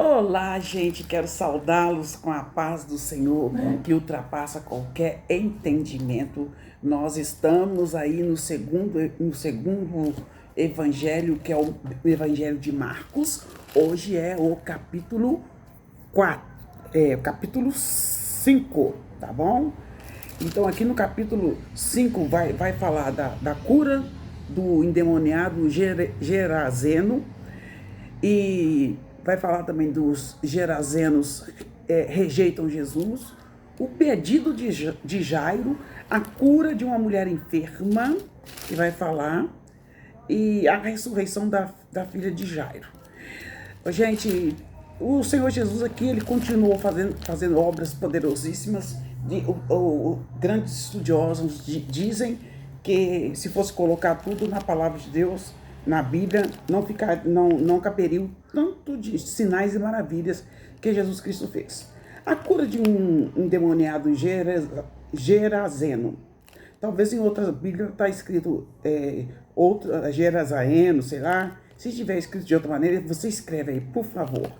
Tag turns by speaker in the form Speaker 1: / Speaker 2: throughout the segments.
Speaker 1: Olá, gente, quero saudá-los com a paz do Senhor, que ultrapassa qualquer entendimento. Nós estamos aí no segundo evangelho, que é o evangelho de Marcos. Hoje é o capítulo 4, o capítulo 5, tá bom? Então aqui no capítulo 5 vai falar da cura do endemoniado Gerazeno, e vai falar também dos gerazenos rejeitam Jesus, o pedido de Jairo, a cura de uma mulher enferma, que vai falar, e a ressurreição da filha de Jairo. Gente, o Senhor Jesus aqui, ele continuou fazendo obras poderosíssimas. Grandes estudiosos dizem que se fosse colocar tudo na palavra de Deus, na Bíblia, não caberiam tanto de sinais e maravilhas que Jesus Cristo fez. A cura de um endemoniado Gerazeno. Talvez em outras Bíblias está escrito Gerazaeno, sei lá. Se estiver escrito de outra maneira, você escreve aí, por favor.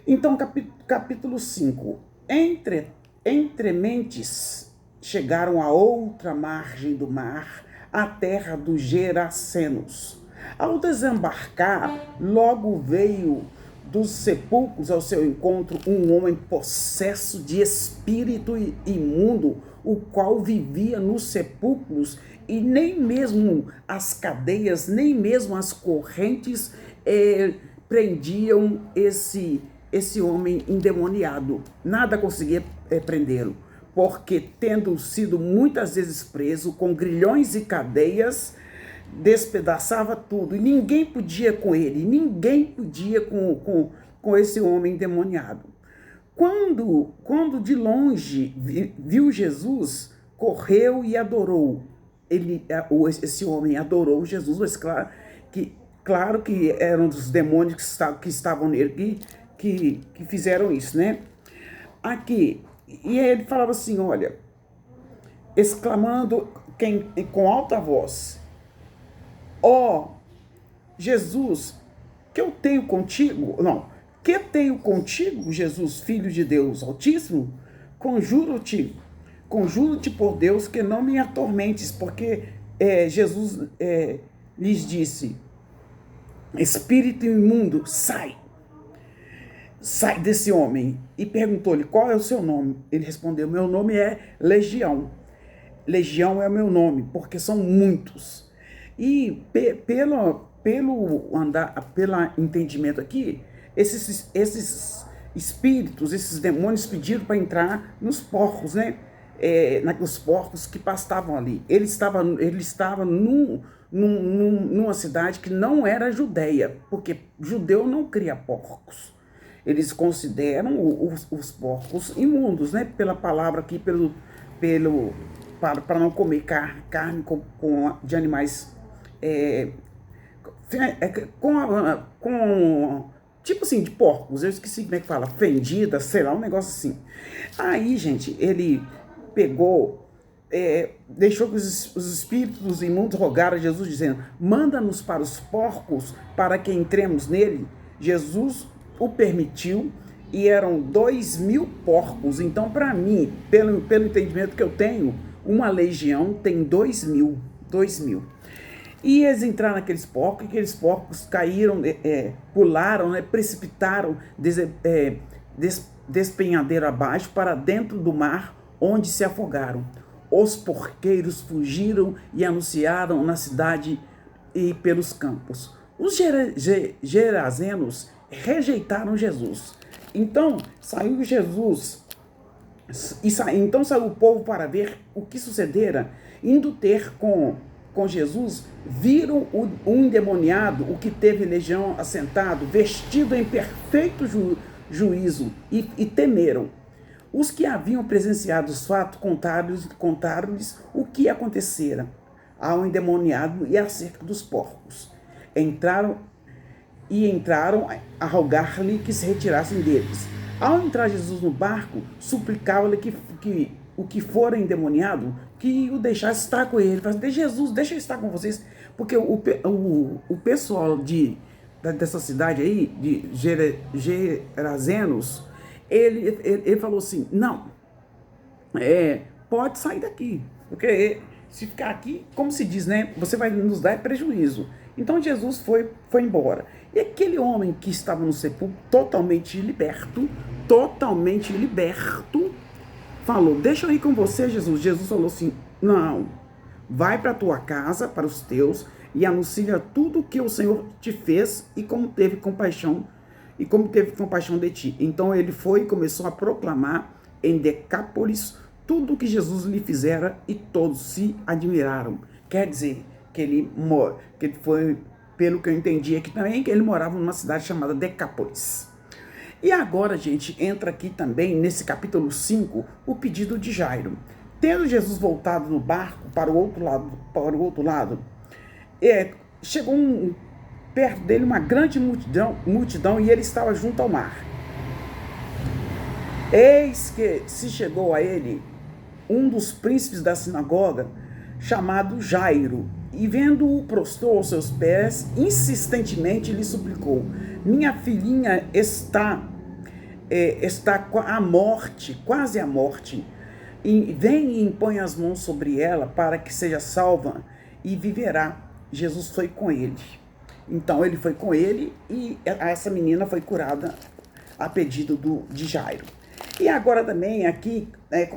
Speaker 1: Então, capítulo 5. Entre mentes chegaram a outra margem do mar, a terra dos Gerasenos. Ao desembarcar, logo veio dos sepulcros ao seu encontro um homem possesso de espírito imundo, o qual vivia nos sepulcros, e nem mesmo as cadeias, nem mesmo as correntes prendiam esse homem endemoniado. Nada conseguia prendê-lo, porque, tendo sido muitas vezes preso com grilhões e cadeias, despedaçava tudo, e ninguém podia com ele, ninguém podia com esse homem endemoniado. Quando de longe viu Jesus, correu e adorou. Esse homem adorou Jesus, mas claro que eram os demônios que estavam nele que fizeram isso, né? Aqui, e ele falava assim, olha, exclamando com alta voz: ó, Jesus, que tenho contigo, Jesus, Filho de Deus Altíssimo? Conjuro-te por Deus que não me atormentes, porque Jesus lhes disse: espírito imundo, sai desse homem. E perguntou-lhe: qual é o seu nome? Ele respondeu: meu nome é Legião. Legião é o meu nome, porque são muitos. E pelo entendimento aqui, esses espíritos, esses demônios pediram para entrar nos porcos, né? Nos porcos que pastavam ali. Ele estava numa cidade que não era Judeia, porque judeu não cria porcos. Eles consideram os porcos imundos, né? Pela palavra aqui, para não comer carne de animais tipo assim, de porcos. Eu esqueci como é que fala, fendida, sei lá, um negócio assim. Aí, gente, ele pegou, deixou que os espíritos imundos rogaram a Jesus, dizendo: manda-nos para os porcos, para que entremos nele. Jesus o permitiu, e eram 2.000 porcos. Então, para mim, pelo entendimento que eu tenho, uma legião tem 2.000. E eles entraram naqueles porcos, e aqueles porcos caíram, pularam, precipitaram despenhadeiro abaixo para dentro do mar, onde se afogaram. Os porqueiros fugiram e anunciaram na cidade e pelos campos. Os gerazenos rejeitaram Jesus. Então saiu Jesus, então saiu o povo para ver o que sucedera. Indo ter com Jesus, viram o endemoniado, o que teve legião, assentado, vestido em perfeito juízo, e temeram. Os que haviam presenciado os fatos contaram-lhes o que acontecera ao endemoniado e acerca dos porcos. Entraram a rogar-lhe que se retirassem deles. Ao entrar Jesus no barco, suplicava-lhe que o que fora endemoniado, que o deixasse estar com ele. Falava: Jesus, deixa eu estar com vocês. Porque o pessoal dessa cidade aí, de Gerazenos, ele falou assim, não, pode sair daqui, porque se ficar aqui, como se diz, né, você vai nos dar prejuízo. Então Jesus foi embora. E aquele homem que estava no sepulcro, totalmente liberto, falou, deixa eu ir com você, Jesus. Jesus falou assim, não, vai para a tua casa, para os teus, e anuncia tudo o que o Senhor te fez e como teve compaixão de ti. Então ele foi e começou a proclamar em Decápolis tudo o que Jesus lhe fizera e todos se admiraram. Quer dizer, que ele foi, pelo que eu entendi aqui também, que ele morava numa cidade chamada Decápolis. E agora, gente, entra aqui também, nesse capítulo 5, o pedido de Jairo. Tendo Jesus voltado no barco para o outro lado, chegou perto dele uma grande multidão e ele estava junto ao mar. Eis que se chegou a ele um dos príncipes da sinagoga, chamado Jairo, e vendo-o, prostrou aos seus pés, insistentemente lhe suplicou, minha filhinha está à morte, quase à morte, e vem e impõe as mãos sobre ela para que seja salva e viverá. Jesus foi com ele. Então ele foi com ele e essa menina foi curada a pedido de Jairo. E agora também aqui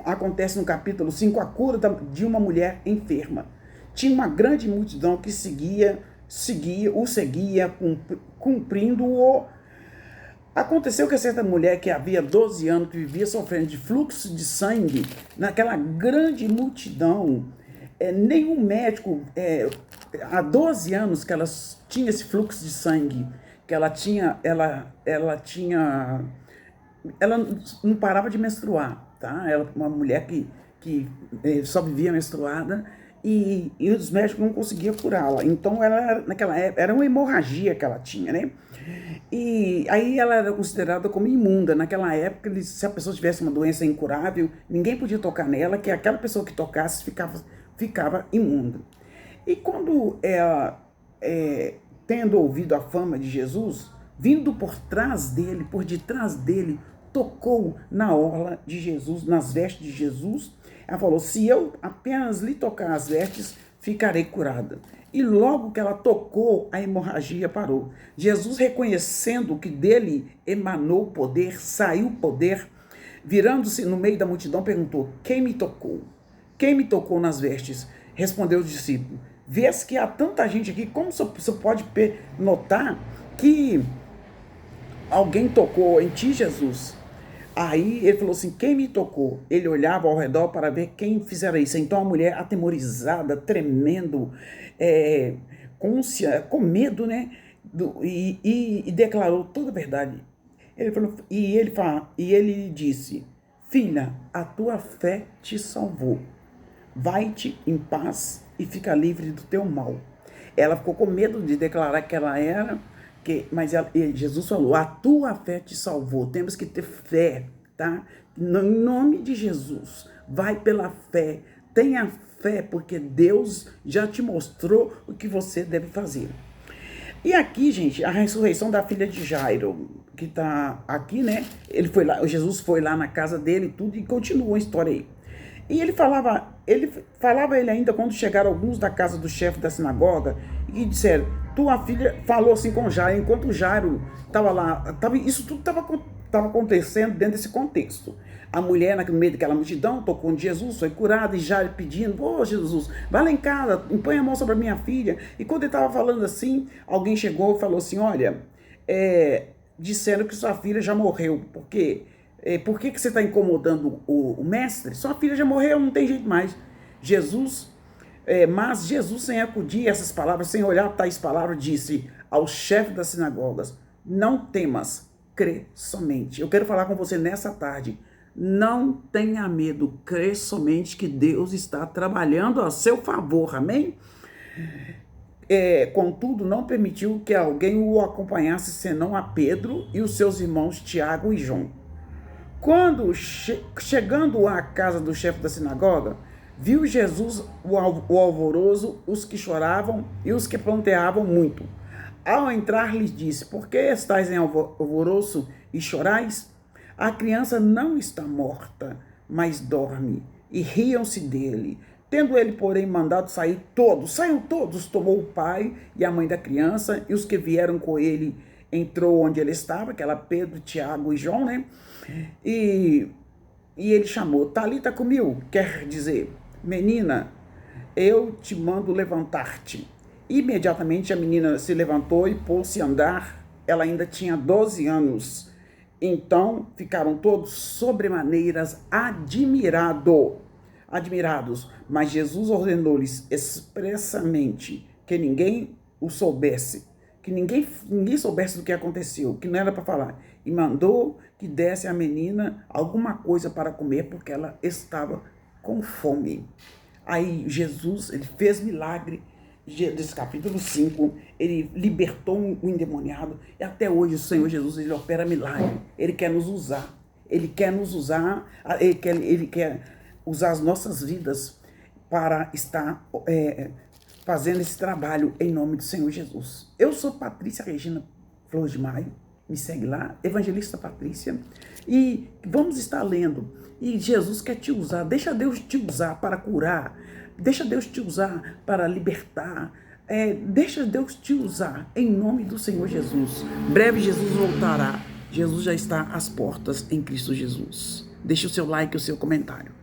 Speaker 1: acontece no capítulo 5 a cura de uma mulher enferma. Tinha uma grande multidão que seguia, cumprindo-o. Aconteceu que certa mulher que havia 12 anos, que vivia sofrendo de fluxo de sangue, naquela grande multidão, nenhum médico, há 12 anos que ela tinha esse fluxo de sangue, que ela não parava de menstruar, tá? Ela, uma mulher que só vivia menstruada, e os médicos não conseguiam curá-la. Então, naquela época, era uma hemorragia que ela tinha, né? E aí ela era considerada como imunda. Naquela época, se a pessoa tivesse uma doença incurável, ninguém podia tocar nela, que aquela pessoa que tocasse ficava imunda. E quando ela, tendo ouvido a fama de Jesus, vindo por detrás dele, tocou na orla de Jesus, nas vestes de Jesus. Ela falou, se eu apenas lhe tocar as vestes, ficarei curada. E logo que ela tocou, a hemorragia parou. Jesus, reconhecendo que dele emanou poder, saiu poder, virando-se no meio da multidão, perguntou, quem me tocou? Quem me tocou nas vestes? Respondeu o discípulo, vês que há tanta gente aqui, como você pode notar que alguém tocou em ti, Jesus? Aí ele falou assim, quem me tocou? Ele olhava ao redor para ver quem fizera isso. Então a mulher, atemorizada, tremendo, com medo, né? E declarou toda a verdade. Ele disse, filha, a tua fé te salvou. Vai-te em paz e fica livre do teu mal. Ela ficou com medo de declarar que ela era... Mas Jesus falou, a tua fé te salvou. Temos que ter fé, tá? Em nome de Jesus, vai pela fé. Tenha fé, porque Deus já te mostrou o que você deve fazer. E aqui, gente, a ressurreição da filha de Jairo, que tá aqui, né? Jesus foi lá na casa dele e tudo, e continua a história aí. E ele falava ele ainda quando chegaram alguns da casa do chefe da sinagoga e disseram, tua filha falou assim com Jairo, enquanto Jairo estava lá, isso tudo estava acontecendo dentro desse contexto. A mulher, no meio daquela multidão, tocou em Jesus, foi curada, e Jairo pedindo, Jesus, vai lá em casa, põe a mão sobre a minha filha. E quando ele estava falando assim, alguém chegou e falou assim, olha, disseram que sua filha já morreu, por quê? Por que você está incomodando o mestre? Sua filha já morreu, não tem jeito mais. Mas Jesus, sem acudir a essas palavras, sem olhar tais palavras, disse ao chefe das sinagogas, não temas, crê somente. Eu quero falar com você nessa tarde. Não tenha medo, crê somente que Deus está trabalhando a seu favor, amém? Contudo, não permitiu que alguém o acompanhasse, senão a Pedro e os seus irmãos Tiago e João. Quando, chegando à casa do chefe da sinagoga, viu Jesus o alvoroço, os que choravam e os que planteavam muito. Ao entrar, lhes disse: por que estáis em alvoroço e chorais? A criança não está morta, mas dorme. E riam-se dele. Tendo ele, porém, mandado sair todos, saiam todos, tomou o pai e a mãe da criança, e os que vieram com ele, entrou onde ele estava, que era Pedro, Tiago e João, né? E ele chamou, Talita cumil, quer dizer, menina, eu te mando levantar-te. Imediatamente a menina se levantou e pôs-se a andar. Ela ainda tinha 12 anos. Então ficaram todos sobremaneiras admirados. Mas Jesus ordenou-lhes expressamente que ninguém o soubesse, que ninguém soubesse do que aconteceu, que não era para falar. E mandou que desse à menina alguma coisa para comer, porque ela estava com fome. Aí Jesus, ele fez milagre, desse capítulo 5, ele libertou o endemoniado, e até hoje o Senhor Jesus, ele opera milagre, ele quer nos usar, ele quer usar as nossas vidas para estar fazendo esse trabalho em nome do Senhor Jesus. Eu sou Patrícia Regina Flores de Maio, me segue lá, Evangelista Patrícia, e vamos estar lendo. E Jesus quer te usar, deixa Deus te usar para curar, deixa Deus te usar para libertar, deixa Deus te usar em nome do Senhor Jesus. Breve Jesus voltará, Jesus já está às portas em Cristo Jesus. Deixe o seu like e o seu comentário.